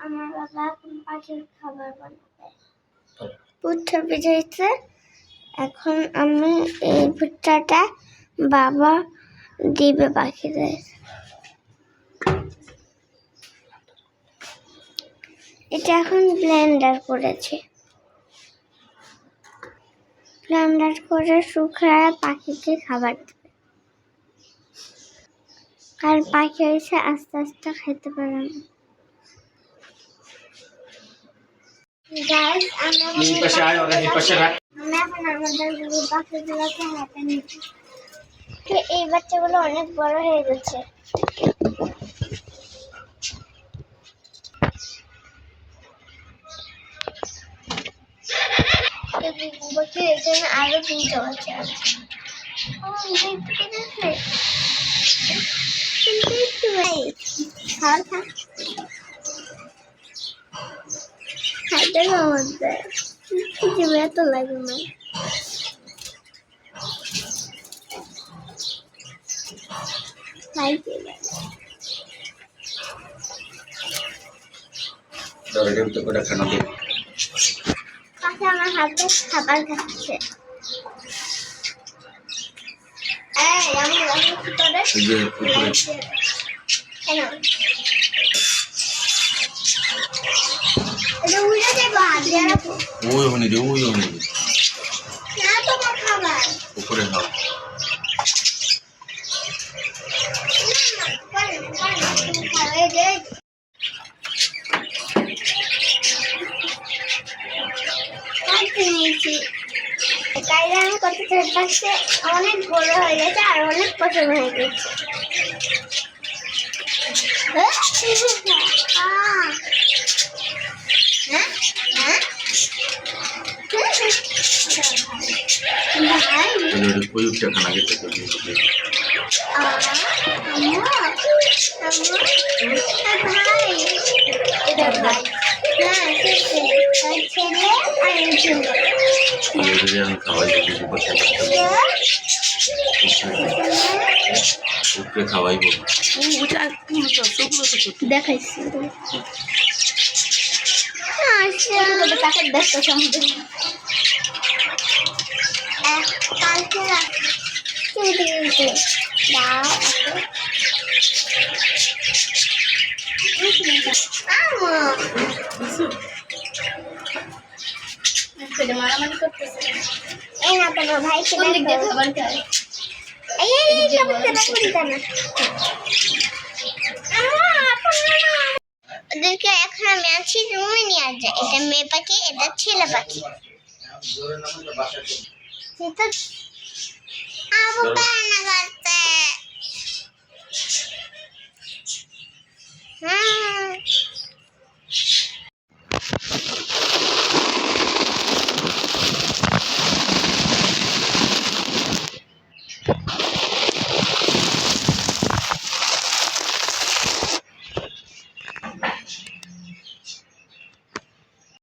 আমার বাবা এখন পাখির খাবার বানাবে। ভুট্টা ভিজাইছে, এখন আমি এই ভুট্টাটা বাবা দিবে পাখিদের। এটা এখন ব্লেন্ডার করেছে, ব্লেন্ডার করে শুকায় পাখিকে খাবার দেবে। কারণ পাখি হয়েছে আস্তে আস্তে খেতে পারে না। আমি এখন আমাদের পাখিগুলোকে হাতে নিচ্ছি। এই বাচ্চাগুলো অনেক বড় হয়ে গেছে। এখানে আরো 3টা বাচ্চা আছে। এত লাগে না। আমার হাতে খাবার খাচ্ছে। আমি কত পাশে অনেক বড় হয়ে গেছে আর অনেক পছন্দ হয়ে গেছে। খাওয়াইব দেখাইছি মারামারি করতেছে। এই না তোমার ভাই খাবার খায়। ওদেরকে এখন আমি আছি রুমে নিয়ে যায়। এটা মেয়ে পাখি, এটা ছেলে পাখি। আবু কান্না করতে।